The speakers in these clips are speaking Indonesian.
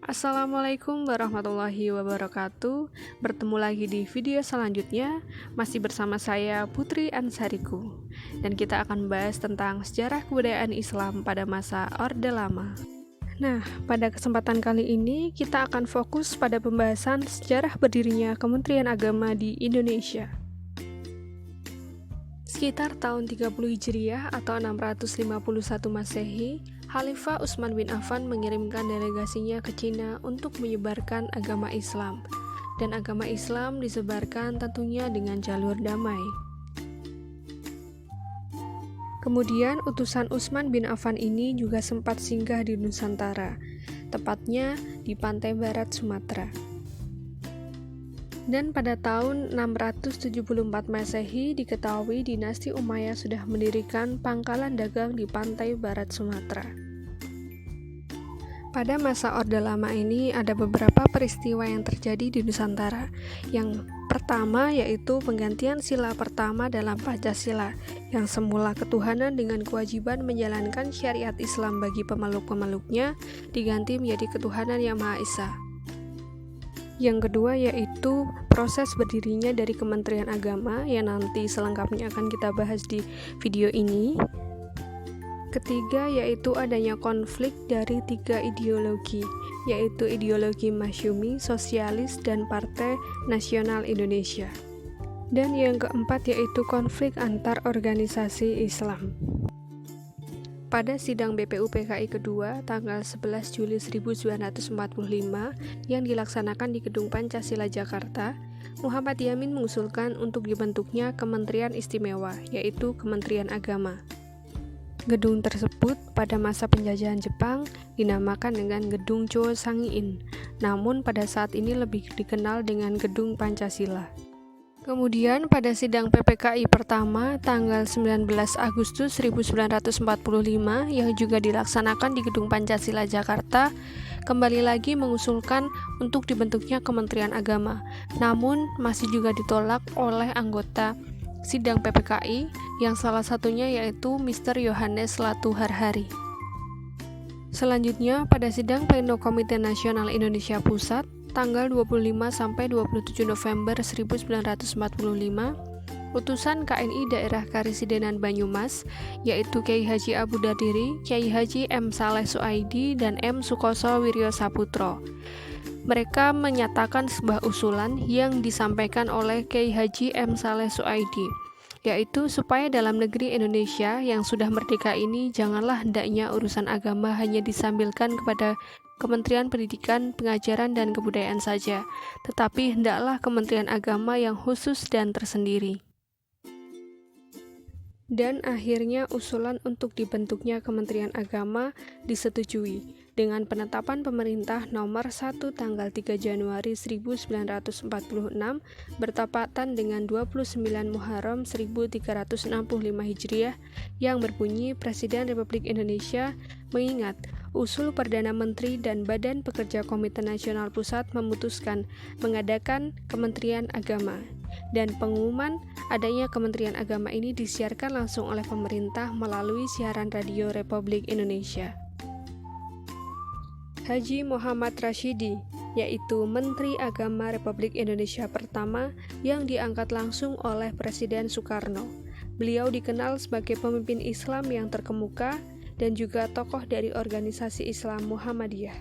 Assalamualaikum warahmatullahi wabarakatuh. Bertemu lagi di video selanjutnya. Masih bersama saya Putri Ansariku. Dan kita akan bahas tentang sejarah kebudayaan Islam pada masa Orde Lama. Nah, pada kesempatan kali ini kita akan fokus pada pembahasan sejarah berdirinya Kementerian Agama di Indonesia. Sekitar tahun 30 Hijriah atau 651 Masehi, Khalifah Utsman bin Affan mengirimkan delegasinya ke Cina untuk menyebarkan agama Islam. Dan agama Islam disebarkan tentunya dengan jalur damai. Kemudian utusan Utsman bin Affan ini juga sempat singgah di Nusantara, tepatnya di pantai barat Sumatera. Dan pada tahun 674 Masehi diketahui dinasti Umayyah sudah mendirikan pangkalan dagang di pantai barat Sumatera. Pada masa Orde Lama ini ada beberapa peristiwa yang terjadi di Nusantara. Yang pertama yaitu penggantian sila pertama dalam Pancasila, yang semula ketuhanan dengan kewajiban menjalankan syariat Islam bagi pemeluk-pemeluknya, diganti menjadi ketuhanan yang Maha Esa. Yang kedua yaitu proses berdirinya dari Kementerian Agama yang nanti selengkapnya akan kita bahas di video ini. Ketiga yaitu adanya konflik dari tiga ideologi, yaitu ideologi Masyumi, Sosialis, dan Partai Nasional Indonesia. Dan yang keempat yaitu konflik antar organisasi Islam. Pada sidang BPUPKI kedua tanggal 11 Juli 1945 yang dilaksanakan di Gedung Pancasila Jakarta, Muhammad Yamin mengusulkan untuk dibentuknya Kementerian Istimewa, yaitu Kementerian Agama. Gedung tersebut pada masa penjajahan Jepang dinamakan dengan Gedung Chosangiin, namun pada saat ini lebih dikenal dengan Gedung Pancasila. Kemudian pada sidang PPKI pertama tanggal 19 Agustus 1945 yang juga dilaksanakan di Gedung Pancasila Jakarta, kembali lagi mengusulkan untuk dibentuknya Kementerian Agama, namun masih juga ditolak oleh anggota sidang PPKI yang salah satunya yaitu Mr. Yohanes Latu Harhari. Selanjutnya pada sidang Pleno Komite Nasional Indonesia Pusat tanggal 25 sampai 27 November 1945, utusan KNI Daerah Karisidenan Banyumas, yaitu Kyai Haji Abu Dadiri, Kyai Haji M. Saleh Suaidi, dan M. Sukoso Wiryo Saputro. Mereka menyatakan sebuah usulan yang disampaikan oleh Kyai Haji M. Saleh Suaidi, yaitu supaya dalam negeri Indonesia yang sudah merdeka ini janganlah hendaknya urusan agama hanya disambilkan kepada Kementerian Pendidikan, Pengajaran, dan Kebudayaan saja, tetapi hendaklah Kementerian Agama yang khusus dan tersendiri. Dan akhirnya usulan untuk dibentuknya Kementerian Agama disetujui dengan penetapan pemerintah nomor 1 tanggal 3 Januari 1946 bertepatan dengan 29 Muharram 1365 Hijriah yang berbunyi Presiden Republik Indonesia mengingat usul Perdana Menteri dan Badan Pekerja Komite Nasional Pusat memutuskan mengadakan Kementerian Agama, dan pengumuman adanya Kementerian Agama ini disiarkan langsung oleh pemerintah melalui siaran radio Republik Indonesia. Haji Muhammad Rasyidi, yaitu Menteri Agama Republik Indonesia pertama yang diangkat langsung oleh Presiden Soekarno. Beliau dikenal sebagai pemimpin Islam yang terkemuka dan juga tokoh dari organisasi Islam Muhammadiyah.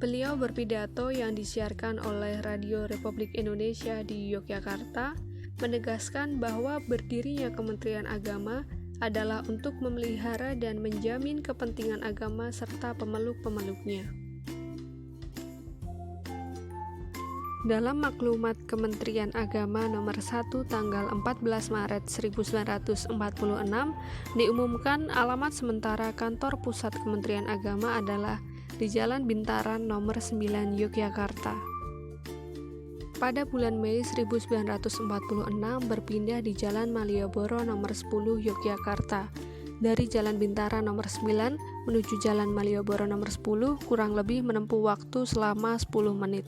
Beliau berpidato yang disiarkan oleh Radio Republik Indonesia di Yogyakarta, menegaskan bahwa berdirinya Kementerian Agama adalah untuk memelihara dan menjamin kepentingan agama serta pemeluk-pemeluknya. Dalam maklumat Kementerian Agama nomor 1 tanggal 14 Maret 1946 diumumkan alamat sementara kantor pusat Kementerian Agama adalah di Jalan Bintaran nomor 9 Yogyakarta. Pada bulan Mei 1946 berpindah di Jalan Malioboro nomor 10 Yogyakarta. Dari Jalan Bintaran nomor 9 menuju Jalan Malioboro nomor 10 kurang lebih menempuh waktu selama 10 menit.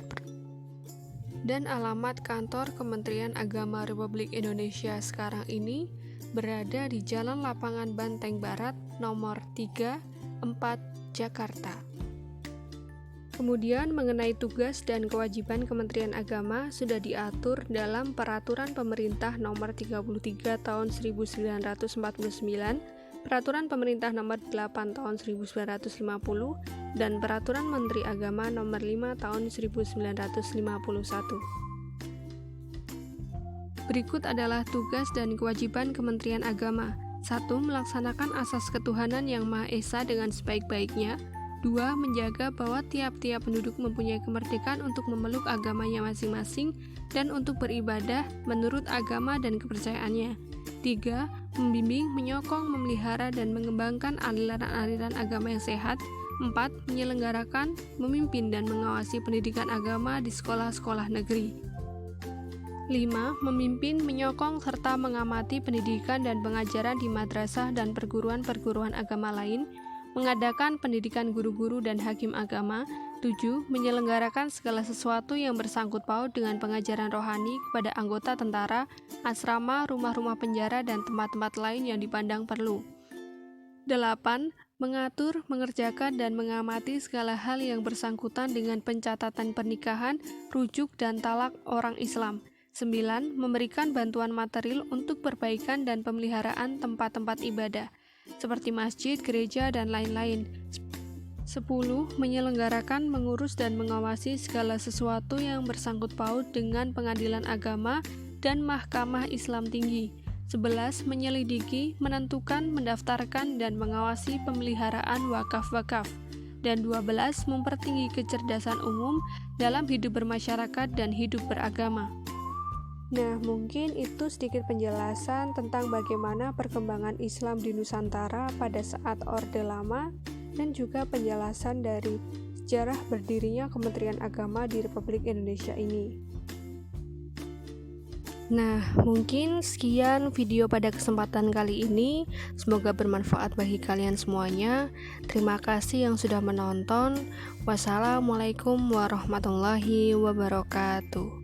Dan alamat kantor Kementerian Agama Republik Indonesia sekarang ini berada di Jalan Lapangan Banteng Barat nomor 3, 4, Jakarta. Kemudian mengenai tugas dan kewajiban Kementerian Agama sudah diatur dalam Peraturan Pemerintah Nomor 33 Tahun 1949, Peraturan Pemerintah Nomor 8 Tahun 1950, dan Peraturan Menteri Agama Nomor 5 Tahun 1951. Berikut adalah tugas dan kewajiban Kementerian Agama. 1. Melaksanakan asas ketuhanan yang Maha Esa dengan sebaik-baiknya. 2. Menjaga bahwa tiap-tiap penduduk mempunyai kemerdekaan untuk memeluk agamanya masing-masing dan untuk beribadah menurut agama dan kepercayaannya. 3. Membimbing, menyokong, memelihara, dan mengembangkan aliran-aliran agama yang sehat. 4. Menyelenggarakan, memimpin, dan mengawasi pendidikan agama di sekolah-sekolah negeri. 5. Memimpin, menyokong, serta mengamati pendidikan dan pengajaran di madrasah dan perguruan-perguruan agama lain, mengadakan pendidikan guru-guru dan hakim agama. 7. Menyelenggarakan segala sesuatu yang bersangkut paut dengan pengajaran rohani kepada anggota tentara, asrama, rumah-rumah penjara, dan tempat-tempat lain yang dipandang perlu. 8. Mengatur, mengerjakan, dan mengamati segala hal yang bersangkutan dengan pencatatan pernikahan, rujuk, dan talak orang Islam. 9. Memberikan bantuan material untuk perbaikan dan pemeliharaan tempat-tempat ibadah, seperti masjid, gereja, dan lain-lain. 10. Menyelenggarakan, mengurus, dan mengawasi segala sesuatu yang bersangkut paut dengan pengadilan agama dan mahkamah Islam tinggi. 11. Menyelidiki, menentukan, mendaftarkan, dan mengawasi pemeliharaan wakaf-wakaf. Dan 12. Mempertinggi kecerdasan umum dalam hidup bermasyarakat dan hidup beragama. Nah, mungkin itu sedikit penjelasan tentang bagaimana perkembangan Islam di Nusantara pada saat Orde Lama dan juga penjelasan dari sejarah berdirinya Kementerian Agama di Republik Indonesia ini. Nah, mungkin sekian video pada kesempatan kali ini. Semoga bermanfaat bagi kalian semuanya. Terima kasih yang sudah menonton. Wassalamualaikum warahmatullahi wabarakatuh.